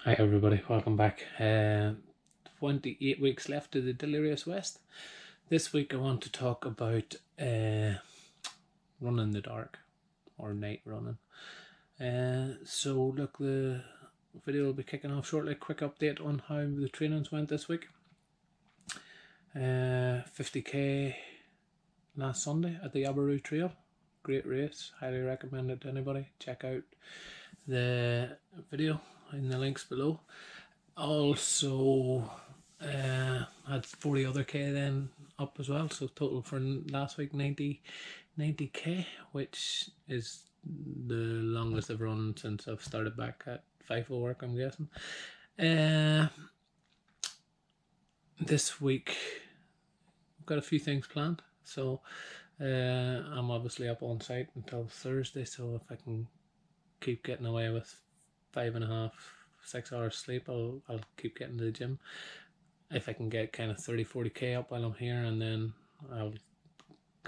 Hi everybody, welcome back. 28 weeks left to the Delirious West. This week I want to talk about running in the dark or night running. So look, the video will be kicking off shortly. Quick update on how the trainings went this week. 50k last Sunday at the Yabaroo Trail. Great race, highly recommend it to anybody. Check out the video in the links below. Also had 40 other k then up as well, so total for last week 90k, which is the longest I've run since I've started back at FIFO work, I'm guessing. This week I've got a few things planned, so I'm obviously up on site until Thursday, so if I can keep getting away with 5.5 6 hours sleep, I'll keep getting to the gym. If I can get kind of 30-40k up while I'm here, and then I'll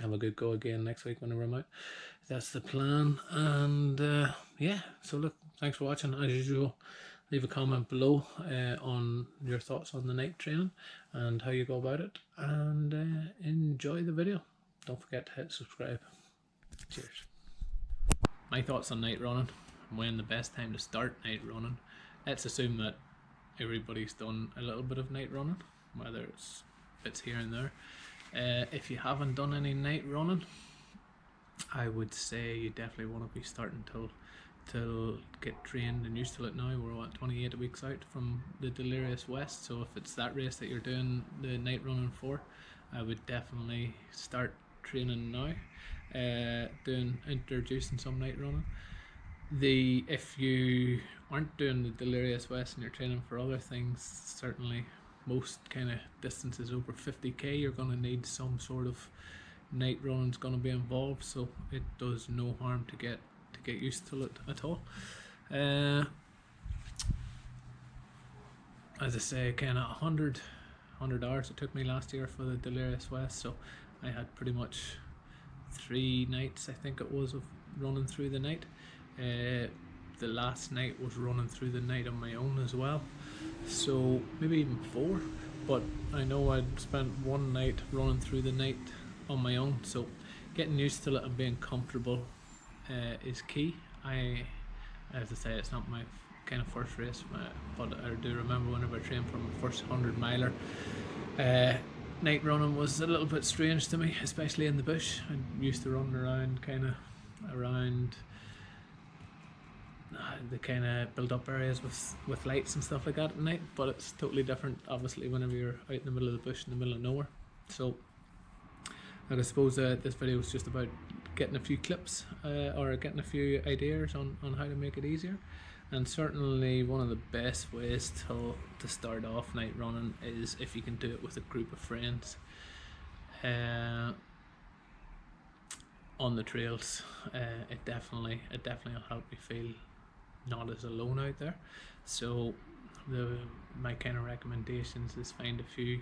have a good go again next week whenever I'm out. That's the plan. And yeah, so look, thanks for watching. As usual, leave a comment below on your thoughts on the night training and how you go about it, and enjoy the video. Don't forget to hit subscribe. Cheers. My thoughts on night running, when the best time to start night running. Let's assume that everybody's done a little bit of night running, whether it's bits here and there. If you haven't done any night running, I would say you definitely want to be starting to get trained and used to it now. We're 28 weeks out from the Delirious West, so if it's that race that you're doing the night running for, I would definitely start training now, introducing some night running. If you aren't doing the Delirious West and you're training for other things, certainly most kind of distances over 50k, you're going to need some sort of night running's going to be involved, so it does no harm to get used to it at all. As I say, kind of 100 hours it took me last year for the Delirious West, so I had pretty much 3 nights, I think it was, of running through the night. The last night was running through the night on my own as well, so maybe even 4, but I know I'd spent 1 night running through the night on my own, so getting used to it and being comfortable is key. I have to say, it's not my kind of first race, but I do remember whenever I trained for my first 100 miler, night running was a little bit strange to me, especially in the bush. I used to run around around the kind of built up areas with lights and stuff like that at night, but it's totally different obviously whenever you're out in the middle of the bush in the middle of nowhere. So I suppose this video is just about getting a few clips or getting a few ideas on how to make it easier. And certainly one of the best ways to start off night running is if you can do it with a group of friends on the trails. It definitely will help you feel not as alone out there. So my kind of recommendations is find a few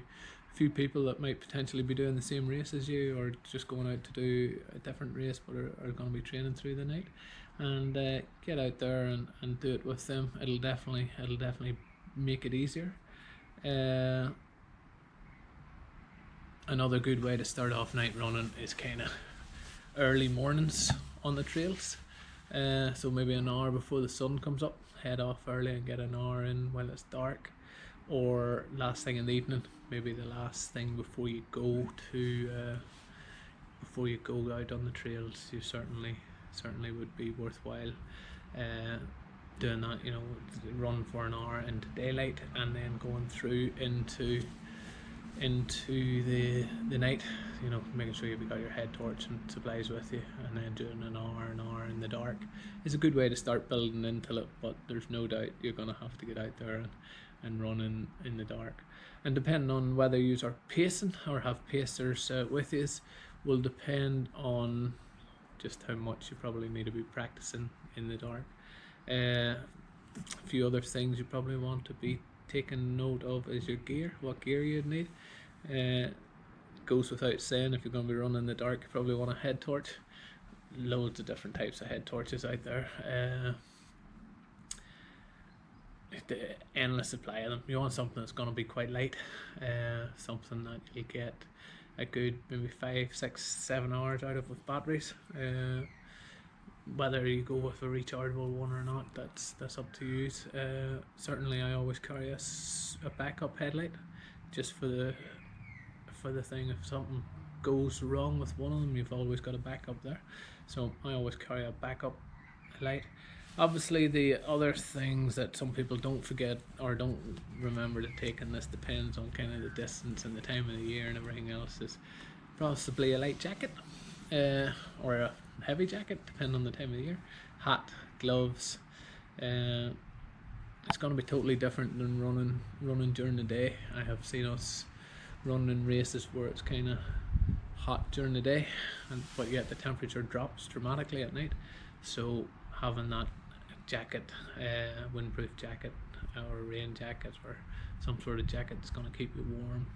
people that might potentially be doing the same race as you, or just going out to do a different race but are going to be training through the night, and get out there and do it with them. It'll definitely make it easier. Another good way to start off night running is kind of early mornings on the trails. So maybe an hour before the sun comes up, head off early and get an hour in while it's dark, or last thing in the evening, maybe the last thing before you go out on the trails. You certainly would be worthwhile doing that, run for an hour into daylight and then going through into the night, making sure you've got your head torch and supplies with you, and then doing an hour in the dark is a good way to start building into it. But there's no doubt you're going to have to get out there and run in the dark, and depending on whether you are pacing or have pacers with you will depend on just how much you probably need to be practicing in the dark. A few other things you probably want to be taking note of is your gear, what gear you'd need. Goes without saying, if you're going to be running in the dark, you probably want a head torch. Loads of different types of head torches out there. the endless supply of them. You want something that's going to be quite light, something that you'll get a good maybe 5, 6, 7 hours out of with batteries. Whether you go with a rechargeable one or not, that's up to you. Certainly, I always carry a backup headlight, just for the thing, if something goes wrong with one of them, you've always got a backup there. So I always carry a backup light. Obviously, the other things that some people don't forget or don't remember to take, and this depends on kind of the distance and the time of the year and everything else, is possibly a light jacket, or a heavy jacket, depending on the time of the year. Hat, gloves. It's going to be totally different than running during the day. I have seen us run in races where it's kind of hot during the day, but yet the temperature drops dramatically at night. So having that jacket, windproof jacket or rain jacket or some sort of jacket that's going to keep you warm,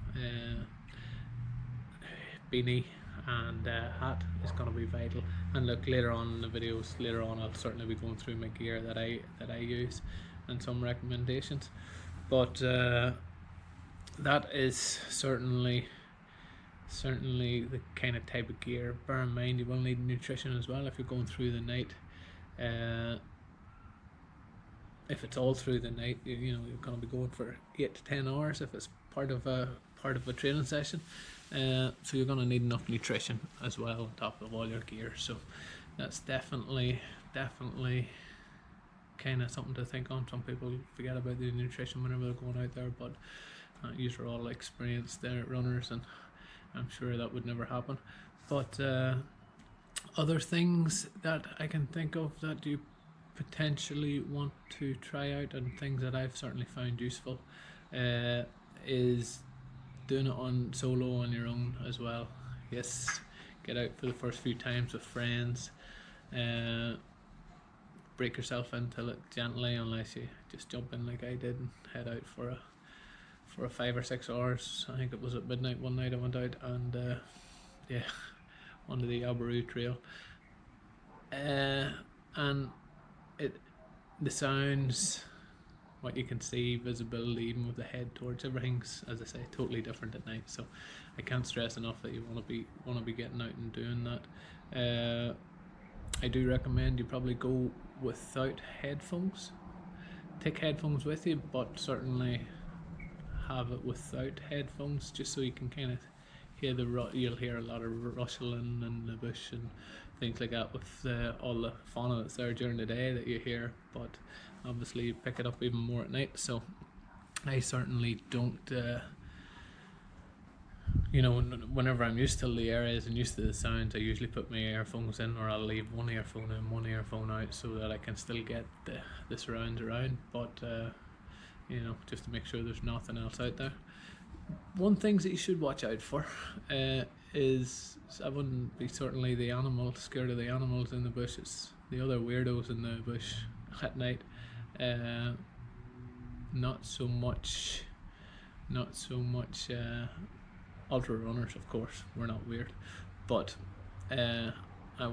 beanie and hat is going to be vital. And look, later on in the videos, I'll certainly be going through my gear that I use and some recommendations. But that is certainly the kind of type of gear. Bear in mind, you will need nutrition as well if you're going through the night. If it's all through the night, you're going to be going for 8 to 10 hours if it's part of a training session. So you're going to need enough nutrition as well on top of all your gear. So that's definitely kind of something to think on. Some people forget about the nutrition whenever they're going out there, but you are all experienced runners, and I'm sure that would never happen. But other things that I can think of that you potentially want to try out, and things that I've certainly found useful, is doing it on solo on your own as well. Yes, get out for the first few times with friends. Break yourself into it gently, unless you just jump in like I did and head out for a 5 or 6 hours. I think it was at midnight one night I went out, and onto the Aberroo Trail. And the sounds, what you can see, visibility, even with the head torch, everything's, as I say, totally different at night. So I can't stress enough that you want to be getting out and doing that. I do recommend you probably go without headphones. Take headphones with you, but certainly have it without headphones, just so you can kind of hear you'll hear a lot of rustling in the bush and things like that, with all the fauna that's there during the day that you hear, but obviously you pick it up even more at night. So I certainly don't, whenever I'm used to the areas and used to the sounds, I usually put my earphones in, or I'll leave one earphone in, one earphone out, so that I can still get the surrounds around, but just to make sure there's nothing else out there. One thing that you should watch out for is, I wouldn't be certainly scared of the animals in the bush. It's the other weirdos in the bush at night. Not so much ultra runners, of course, we're not weird, but I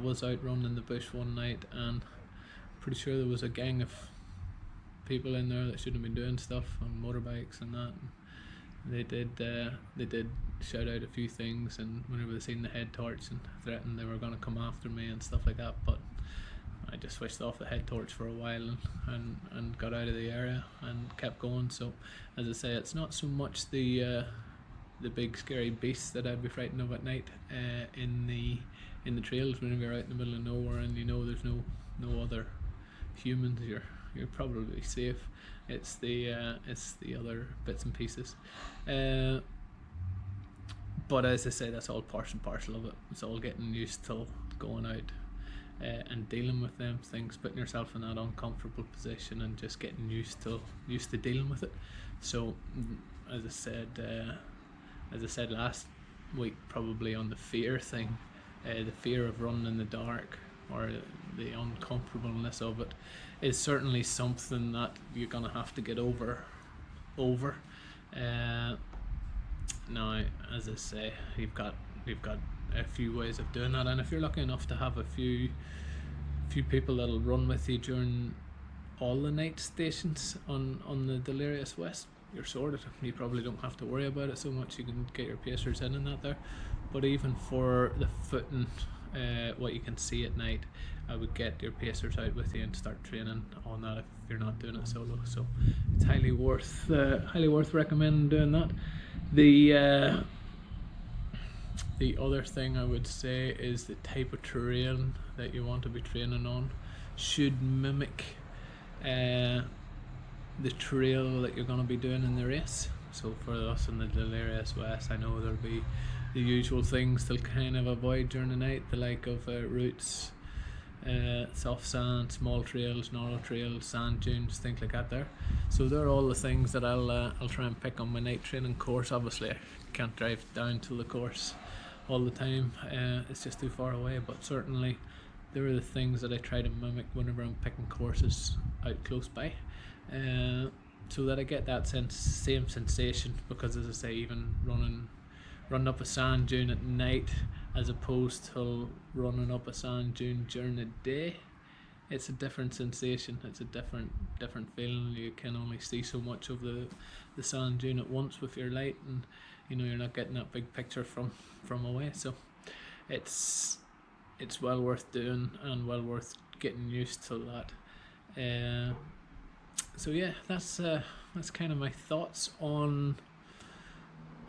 was out running in the bush one night, and pretty sure there was a gang of people in there that shouldn't have been doing stuff on motorbikes and that. They did shout out a few things, and whenever they seen the head torch and threatened they were going to come after me and stuff like that, but I just switched off the head torch for a while and got out of the area and kept going. So as I say, it's not so much the big scary beasts that I'd be frightened of at night in the trails. Whenever you're out in the middle of nowhere and there's no other humans, you're probably safe. It's the other bits and pieces, but as I say, that's all part and parcel of it. It's all getting used to going out and dealing with them things, putting yourself in that uncomfortable position and just getting used to dealing with it. So as I said last week, probably on the fear thing, the fear of running in the dark, or the uncomfortableness of it, is certainly something that you're gonna have to get over. Now, as I say, you've got a few ways of doing that, and if you're lucky enough to have a few people that'll run with you during all the night stations on the Delirious West, you're sorted. You probably don't have to worry about it so much. You can get your pacers in and that there. But even for the footing, what you can see at night, I would get your pacers out with you and start training on that if you're not doing it solo. So it's highly worth recommending doing that. The other thing I would say is the type of terrain that you want to be training on should mimic the trail that you're going to be doing in the race. So for us in the Delirious West, I know there'll be the usual things they'll kind of avoid during the night, the like of roots, soft sand, small trails, narrow trails, sand dunes, things like that there. So they're all the things that I'll try and pick on my night training course. Obviously I can't drive down to the course all the time, it's just too far away, but certainly there are the things that I try to mimic whenever I'm picking courses out close by, so that I get that same sensation. Because as I say, even running up a sand dune at night as opposed to running up a sand dune during the day, it's a different sensation. It's a different feeling. You can only see so much of the sand dune at once with your light, and you know you're not getting that big picture from away. So it's well worth doing and well worth getting used to that. So yeah, that's kind of my thoughts on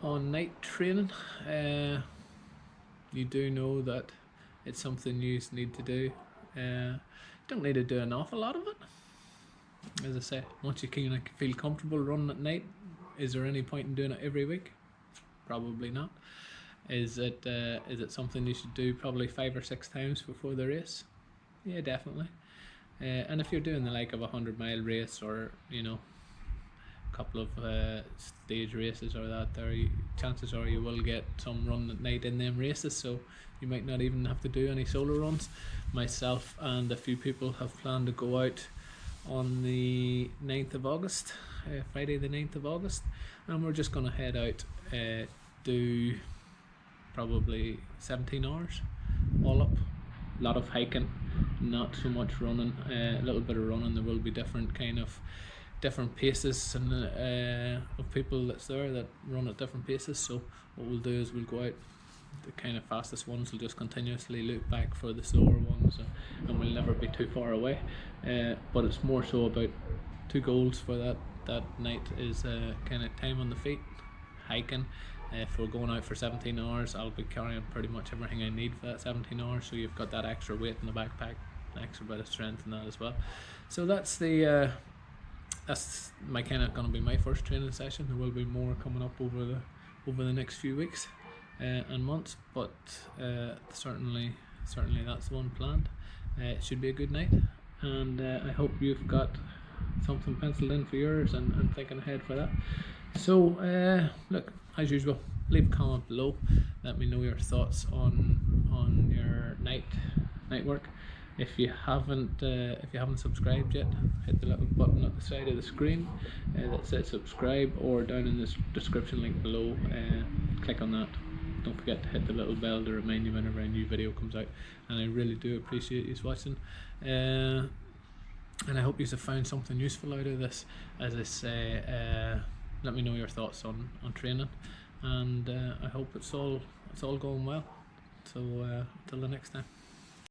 night training. You do know that it's something you need to do. Don't need to do an awful lot of it. As I say, once you can feel comfortable running at night, is there any point in doing it every week? Probably not. Is it something you should do probably 5 or 6 times before the race? Yeah, definitely. And if you're doing the like of 100-mile race, or you know, a couple of stage races or that, chances are you will get some run at night in them races, so you might not even have to do any solo runs. Myself and a few people have planned to go out on the 9th of August, Friday the 9th of August, and we're just going to head out, do probably 17 hours all up. A lot of hiking, not so much running, a little bit of running. There will be different paces and of people that's there that run at different paces. So what we'll do is we'll go out, the kind of fastest ones will just continuously loop back for the slower ones, and we'll never be too far away. But it's more so about 2 goals for that night is kind of time on the feet, hiking. If we're going out for 17 hours, I'll be carrying pretty much everything I need for that 17 hours, so you've got that extra weight in the backpack, an extra bit of strength in that as well. So that's my kind of going to be my first training session. There will be more coming up over the next few weeks and months, but certainly that's the one planned. It should be a good night, and I hope you've got something penciled in for yours and thinking ahead for that. So look, as usual, leave a comment below. Let me know your thoughts on your night work. If you haven't subscribed yet, hit the little button at the side of the screen that says subscribe, or down in the description link below. Click on that. Don't forget to hit the little bell to remind you whenever a new video comes out. And I really do appreciate you watching. And I hope you have found something useful out of this. As I say, let me know your thoughts on training, and I hope it's all going well. So till the next time.